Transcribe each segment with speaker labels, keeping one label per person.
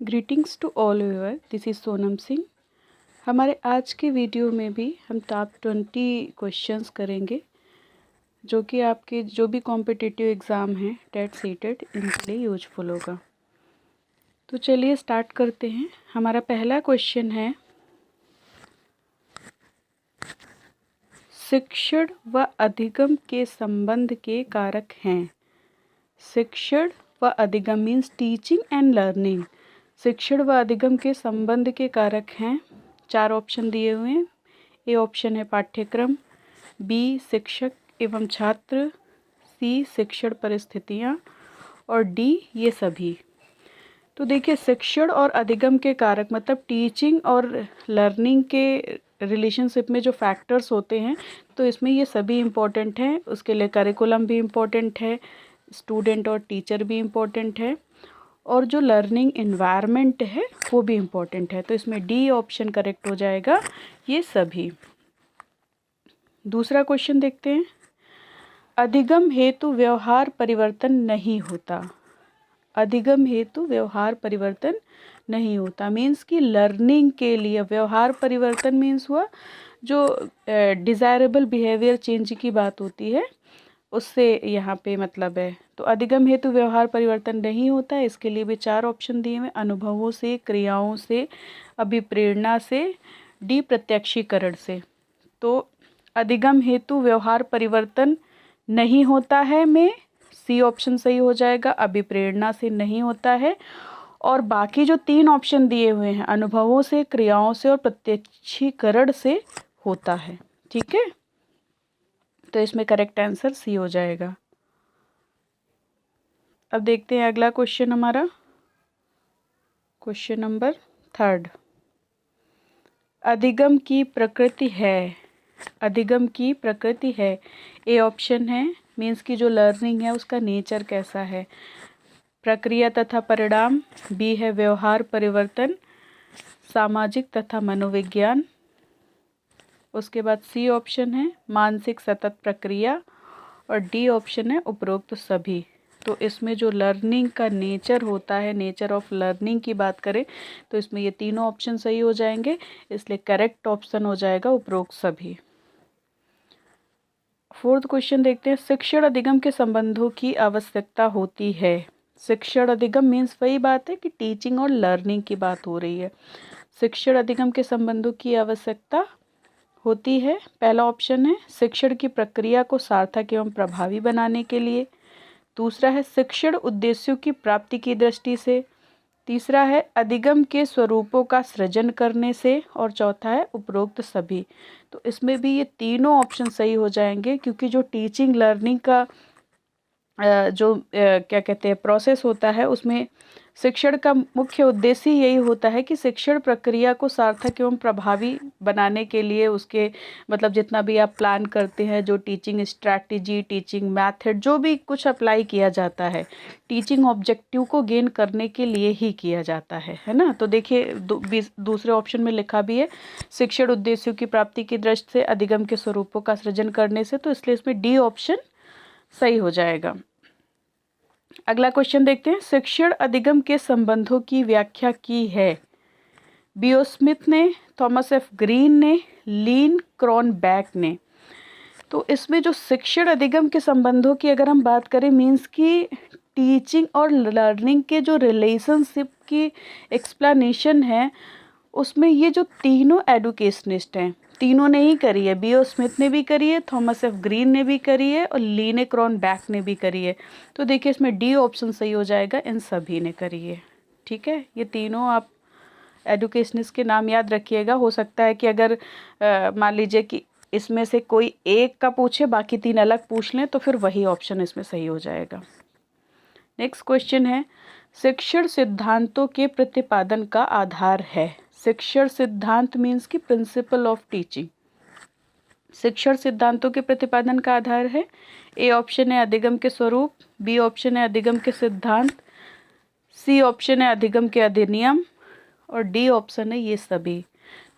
Speaker 1: Greetings to all viewer, this is Sonam Singh. हमारे आज के वीडियो में भी हम टॉप 20 क्वेश्चंस करेंगे जो कि आपके जो भी कॉम्पिटिटिव एग्ज़ाम हैं टेट सीटेट इनके लिए यूजफुल होगा। तो चलिए स्टार्ट करते हैं। हमारा पहला क्वेश्चन है, शिक्षण व अधिगम के संबंध के कारक हैं। शिक्षण व अधिगम मीन्स टीचिंग एंड लर्निंग। शिक्षण व अधिगम के संबंध के कारक हैं। 4 ऑप्शन दिए हुए हैं। ए ऑप्शन है पाठ्यक्रम, बी शिक्षक एवं छात्र, सी शिक्षण परिस्थितियाँ और डी ये सभी। तो देखिए, शिक्षण और अधिगम के कारक मतलब टीचिंग और लर्निंग के रिलेशनशिप में जो फैक्टर्स होते हैं, तो इसमें ये सभी इम्पोर्टेंट हैं। उसके लिए करिकुलम भी इम्पोर्टेंट है, स्टूडेंट और टीचर भी इम्पोर्टेंट है, और जो लर्निंग एनवायरनमेंट है वो भी इम्पोर्टेंट है। तो इसमें डी ऑप्शन करेक्ट हो जाएगा, ये सभी। दूसरा क्वेश्चन देखते हैं, अधिगम हेतु व्यवहार परिवर्तन नहीं होता। अधिगम हेतु व्यवहार परिवर्तन नहीं होता मीन्स कि लर्निंग के लिए व्यवहार परिवर्तन मीन्स हुआ जो डिज़ायरेबल बिहेवियर चेंज की बात होती है, उससे यहाँ पे मतलब है। तो अधिगम हेतु व्यवहार परिवर्तन नहीं होता है, इसके लिए भी 4 ऑप्शन दिए हुए, अनुभवों से, क्रियाओं से, अभिप्रेरणा से, डी प्रत्यक्षीकरण से। तो अधिगम हेतु व्यवहार परिवर्तन नहीं होता है में सी ऑप्शन सही हो जाएगा, अभिप्रेरणा से नहीं होता है, और बाकी जो 3 ऑप्शन दिए हुए हैं अनुभवों से, क्रियाओं से और प्रत्यक्षीकरण से होता है। ठीक है, तो इसमें करेक्ट आंसर सी हो जाएगा। अब देखते हैं अगला क्वेश्चन हमारा, क्वेश्चन नंबर 3। अधिगम की प्रकृति है। अधिगम की प्रकृति है। ए ऑप्शन है मीन्स की जो लर्निंग है उसका नेचर कैसा है, प्रक्रिया तथा परिणाम, बी है व्यवहार परिवर्तन, सामाजिक तथा मनोविज्ञान, उसके बाद सी ऑप्शन है मानसिक सतत प्रक्रिया, और डी ऑप्शन है उपरोक्त सभी। तो इसमें जो लर्निंग का नेचर होता है, नेचर ऑफ लर्निंग की बात करें तो इसमें ये तीनों ऑप्शन सही हो जाएंगे, इसलिए करेक्ट ऑप्शन हो जाएगा उपरोक्त सभी। 4th क्वेश्चन देखते हैं, शिक्षण अधिगम के संबंधों की आवश्यकता होती है। शिक्षण अधिगम मीन्स वही बात है कि टीचिंग और लर्निंग की बात हो रही है। शिक्षण अधिगम के संबंधों की आवश्यकता होती है। पहला ऑप्शन है शिक्षण की प्रक्रिया को सार्थक एवं प्रभावी बनाने के लिए। दूसरा है शिक्षण उद्देश्यों की प्राप्ति की दृष्टि से। तीसरा है अधिगम के स्वरूपों का सृजन करने से, और चौथा है उपरोक्त सभी। तो इसमें भी ये तीनों ऑप्शन सही हो जाएंगे, क्योंकि जो टीचिंग लर्निंग का जो क्या कहते हैं प्रोसेस होता है, उसमें शिक्षण का मुख्य उद्देश्य यही होता है कि शिक्षण प्रक्रिया को सार्थक एवं प्रभावी बनाने के लिए उसके मतलब जितना भी आप प्लान करते हैं, जो टीचिंग स्ट्रैटेजी, टीचिंग मेथड, जो भी कुछ अप्लाई किया जाता है, टीचिंग ऑब्जेक्टिव को गेन करने के लिए ही किया जाता है ना। तो देखिए दूसरे ऑप्शन में लिखा भी है शिक्षण उद्देश्यों की प्राप्ति की दृष्टि से, अधिगम के स्वरूपों का सृजन करने से, तो इसलिए इसमें डी ऑप्शन सही हो जाएगा। अगला क्वेश्चन देखते हैं, शिक्षण अधिगम के संबंधों की व्याख्या की है। बीओ स्मिथ ने, थॉमस एफ ग्रीन ने, लीन क्रॉनबैक ने। तो इसमें जो शिक्षण अधिगम के संबंधों की अगर हम बात करें मीन्स की टीचिंग और लर्निंग के जो रिलेशनशिप की एक्सप्लेनेशन है, उसमें ये जो तीनों एडुकेशनिस्ट हैं, तीनों ने ही करी है। बीओ स्मिथ ने भी करी है, थॉमस एफ ग्रीन ने भी करी है, और लीने क्रॉनबैक ने भी करी है। तो देखिए इसमें डी ऑप्शन सही हो जाएगा, इन सभी ने करी है। ठीक है, ये तीनों आप एडुकेशनिस्ट के नाम याद रखिएगा। हो सकता है कि अगर मान लीजिए कि इसमें से कोई एक का पूछे, बाकी 3 अलग पूछ लें, तो फिर वही ऑप्शन इसमें सही हो जाएगा। नेक्स्ट क्वेश्चन है, शिक्षण सिद्धांतों के प्रतिपादन का आधार है। शिक्षण सिद्धांत मीन्स की प्रिंसिपल ऑफ टीचिंग। शिक्षण सिद्धांतों के प्रतिपादन का आधार है। ए ऑप्शन है अधिगम के स्वरूप, बी ऑप्शन है अधिगम के सिद्धांत, सी ऑप्शन है अधिगम के अधिनियम, और डी ऑप्शन है ये सभी।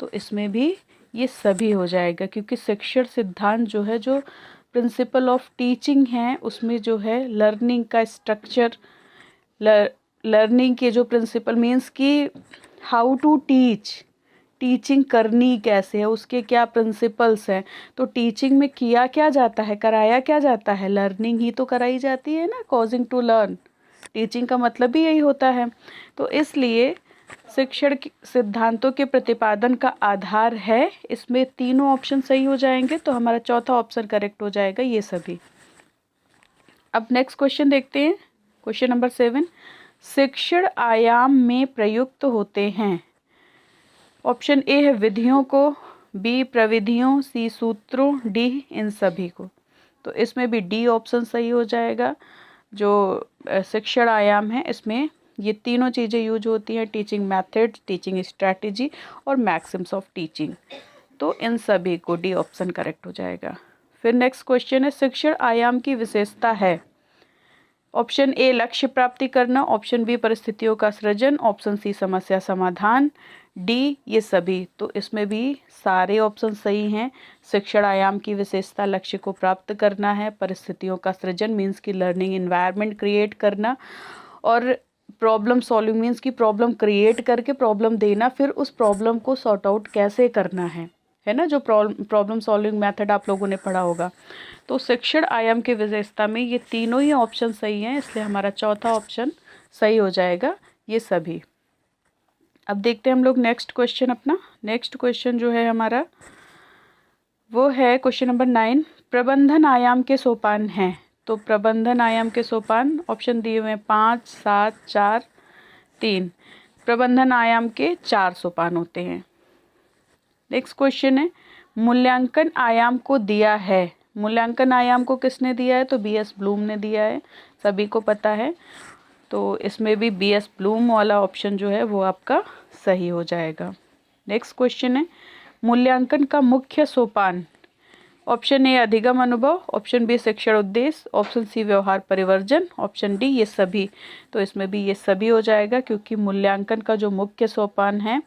Speaker 1: तो इसमें भी ये सभी हो जाएगा, क्योंकि शिक्षण सिद्धांत जो है, जो प्रिंसिपल ऑफ टीचिंग है, उसमें जो है लर्निंग का स्ट्रक्चर, लर्निंग के जो प्रिंसिपल मीन्स कि हाउ टू टीचिंग करनी कैसे है, उसके क्या प्रिंसिपल्स हैं। तो टीचिंग में किया क्या जाता है, कराया क्या जाता है, लर्निंग ही तो कराई जाती है ना, कॉजिंग टू लर्न। टीचिंग का मतलब भी यही होता है। तो इसलिए शिक्षण सिद्धांतों के प्रतिपादन का आधार है। इसमें तीनों ऑप्शन सही हो जाएंगे, तो हमारा चौथा ऑप्शन करेक्ट हो जाएगा, ये सभी। अब नेक्स्ट क्वेश्चन देखते हैं, क्वेश्चन नंबर 7। शिक्षण आयाम में प्रयुक्त होते हैं। ऑप्शन ए है विधियों को, बी प्रविधियों, सी सूत्रों, डी इन सभी को। तो इसमें भी डी ऑप्शन सही हो जाएगा। जो शिक्षण आयाम है इसमें ये तीनों चीज़ें यूज होती हैं, टीचिंग मेथड्स, टीचिंग स्ट्रैटेजी और मैक्सिम्स ऑफ टीचिंग। तो इन सभी को डी ऑप्शन करेक्ट हो जाएगा। फिर नेक्स्ट क्वेश्चन है, शिक्षण आयाम की विशेषता है। ऑप्शन ए लक्ष्य प्राप्ति करना, ऑप्शन बी परिस्थितियों का सृजन, ऑप्शन सी समस्या समाधान, डी ये सभी। तो इसमें भी सारे ऑप्शन सही हैं। शिक्षण आयाम की विशेषता लक्ष्य को प्राप्त करना है, परिस्थितियों का सृजन मीन्स की लर्निंग इन्वायरमेंट क्रिएट करना, और प्रॉब्लम सॉल्विंग मीन्स की प्रॉब्लम क्रिएट करके प्रॉब्लम देना, फिर उस प्रॉब्लम को सॉर्ट आउट कैसे करना है ना, जो प्रॉब्लम सॉल्विंग मेथड आप लोगों ने पढ़ा होगा। तो शिक्षण आयाम की विशेषता में ये तीनों ही ऑप्शन सही हैं, इसलिए हमारा चौथा ऑप्शन सही हो जाएगा, ये सभी। अब देखते हैं हम लोग नेक्स्ट क्वेश्चन अपना। नेक्स्ट क्वेश्चन जो है हमारा वो है क्वेश्चन नंबर 9। प्रबंधन आयाम के सोपान हैं। तो प्रबंधन आयाम के सोपान ऑप्शन दिए हुए हैं 5, 7, 4, 3। प्रबंधन आयाम के 4 सोपान होते हैं। नेक्स्ट क्वेश्चन है, मूल्यांकन आयाम को दिया है। मूल्यांकन आयाम को किसने दिया है, तो BS ब्लूम ने दिया है, सभी को पता है। तो इसमें भी BS ब्लूम वाला ऑप्शन जो है वो आपका सही हो जाएगा। नेक्स्ट क्वेश्चन है, मूल्यांकन का मुख्य सोपान। ऑप्शन ए अधिगम अनुभव, ऑप्शन बी शिक्षण उद्देश्य, ऑप्शन सी व्यवहार परिवर्जन, ऑप्शन डी ये सभी। तो इसमें भी ये सभी हो जाएगा, क्योंकि मूल्यांकन का जो मुख्य सोपान है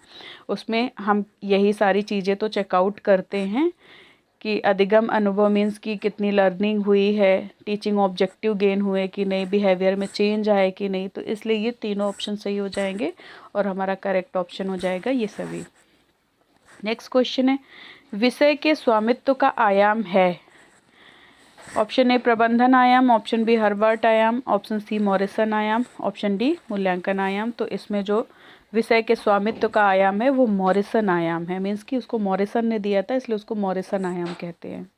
Speaker 1: उसमें हम यही सारी चीज़ें तो चेकआउट करते हैं कि अधिगम अनुभव मीन्स कि कितनी लर्निंग हुई है, टीचिंग ऑब्जेक्टिव गेन हुए कि नहीं, बिहेवियर में चेंज आए कि नहीं। तो इसलिए ये तीनों ऑप्शन सही हो जाएंगे और हमारा करेक्ट ऑप्शन हो जाएगा ये सभी। नेक्स्ट क्वेश्चन है, विषय के स्वामित्व का आयाम है। ऑप्शन ए प्रबंधन आयाम, ऑप्शन बी हर्बर्ट आयाम, ऑप्शन सी मॉरिसन आयाम, ऑप्शन डी मूल्यांकन आयाम। तो इसमें जो विषय के स्वामित्व का आयाम है वो मॉरिसन आयाम है, मीन्स कि उसको मॉरिसन ने दिया था इसलिए उसको मॉरिसन आयाम कहते हैं।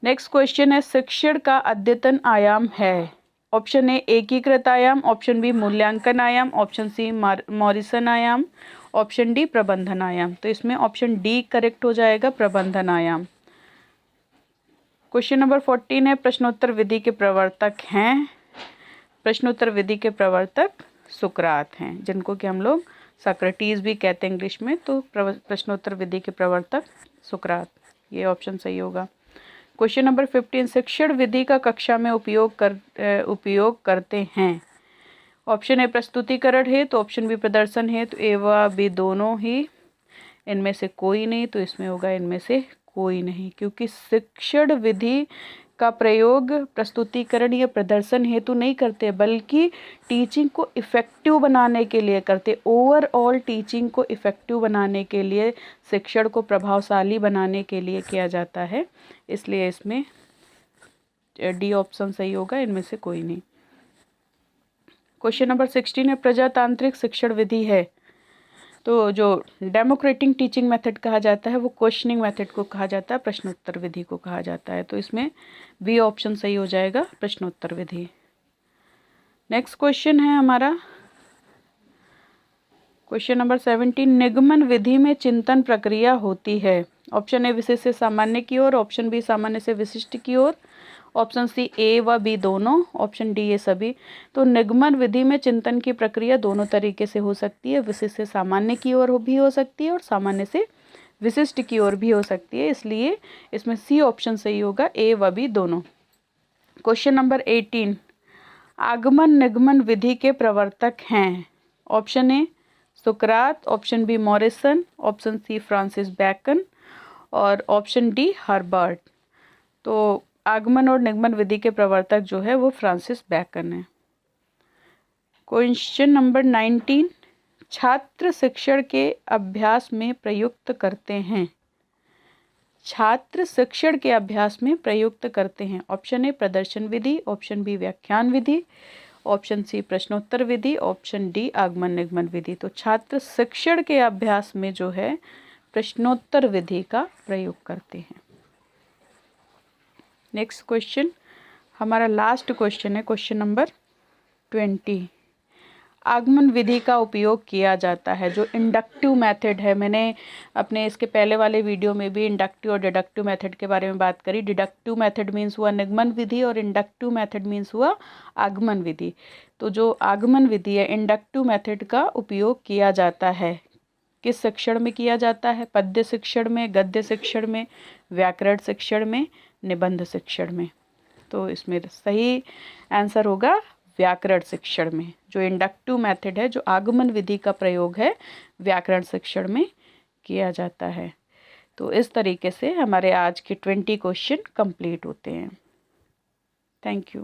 Speaker 1: नेक्स्ट क्वेश्चन है, शिक्षण का अद्यतन आयाम है। ऑप्शन ए एकीकृत आयाम, ऑप्शन बी मूल्यांकन आयाम, ऑप्शन सी मॉरिसन आयाम, ऑप्शन डी प्रबंधन आयाम। तो इसमें ऑप्शन डी करेक्ट हो जाएगा, प्रबंधन आयाम। क्वेश्चन नंबर 14 है, प्रश्नोत्तर विधि के प्रवर्तक हैं। प्रश्नोत्तर विधि के प्रवर्तक सुकरात हैं, जिनको कि हम लोग सोक्रेटिस भी कहते हैं इंग्लिश में। तो प्रश्नोत्तर विधि के प्रवर्तक सुकरात, ये ऑप्शन सही होगा। क्वेश्चन नंबर 15, शिक्षण विधि का कक्षा में उपयोग करते हैं। ऑप्शन ए प्रस्तुतिकरण है, तो ऑप्शन बी प्रदर्शन है, तो ए व बी दोनों ही, इनमें से कोई नहीं। तो इसमें होगा इनमें से कोई नहीं, क्योंकि शिक्षण विधि का प्रयोग प्रस्तुतिकरण या प्रदर्शन हेतु नहीं करते, बल्कि टीचिंग को इफ़ेक्टिव बनाने के लिए करते। ओवरऑल टीचिंग को इफ़ेक्टिव बनाने के लिए, शिक्षण को प्रभावशाली बनाने के लिए किया जाता है। इसलिए इसमें डी ऑप्शन सही होगा, इनमें से कोई नहीं। क्वेश्चन नंबर 16 है, प्रजातांत्रिक शिक्षण विधि है। तो जो डेमोक्रेटिक टीचिंग मेथड कहा जाता है वो क्वेश्चनिंग मेथड को कहा जाता है, प्रश्नोत्तर विधि को कहा जाता है। तो इसमें बी ऑप्शन सही हो जाएगा, प्रश्नोत्तर विधि। नेक्स्ट क्वेश्चन है हमारा क्वेश्चन नंबर 17, निगमन विधि में चिंतन प्रक्रिया होती है। ऑप्शन ए विशिष्ट से सामान्य की ओर, ऑप्शन बी सामान्य से विशिष्ट की ओर, ऑप्शन सी ए व बी दोनों, ऑप्शन डी ये सभी। तो निगमन विधि में चिंतन की प्रक्रिया दोनों तरीके से हो सकती है, विशिष्ट से सामान्य की ओर भी हो सकती है और सामान्य से विशिष्ट की ओर भी हो सकती है। इसलिए इसमें सी ऑप्शन सही होगा, ए व बी दोनों। क्वेश्चन नंबर 18, आगमन निगमन विधि के प्रवर्तक हैं। ऑप्शन ए सुकरात, option B Morrison, option C Francis Bacon और ऑप्शन डी हर्बर्ट। तो आगमन और निगमन विधि के प्रवर्तक जो है वो फ्रांसिस बैकन है। क्वेश्चन नंबर 19, छात्र शिक्षण के अभ्यास में प्रयुक्त करते हैं। छात्र शिक्षण के अभ्यास में प्रयुक्त करते हैं। ऑप्शन ए प्रदर्शन विधि, ऑप्शन बी व्याख्यान विधि, ऑप्शन सी प्रश्नोत्तर विधि, ऑप्शन डी आगमन निगमन विधि। तो छात्र शिक्षण के अभ्यास में जो है प्रश्नोत्तर विधि का प्रयोग करते हैं। नेक्स्ट क्वेश्चन, हमारा लास्ट क्वेश्चन है क्वेश्चन नंबर 20। आगमन विधि का उपयोग किया जाता है। जो इंडक्टिव मेथड है, मैंने अपने इसके पहले वाले वीडियो में भी इंडक्टिव और डिडक्टिव मेथड के बारे में बात करी। डिडक्टिव मेथड मीन्स हुआ निगमन विधि और इंडक्टिव मेथड मीन्स हुआ आगमन विधि। तो जो आगमन विधि है, इंडक्टिव मेथड का उपयोग किया जाता है। किस शिक्षण में किया जाता है? पद्य शिक्षण में, गद्य शिक्षण में, व्याकरण शिक्षण में, निबंध शिक्षण में। तो इसमें सही आंसर होगा व्याकरण शिक्षण में। जो इंडक्टिव मेथड है, जो आगमन विधि का प्रयोग है, व्याकरण शिक्षण में किया जाता है। तो इस तरीके से हमारे आज के 20 क्वेश्चन कंप्लीट होते हैं। Thank you.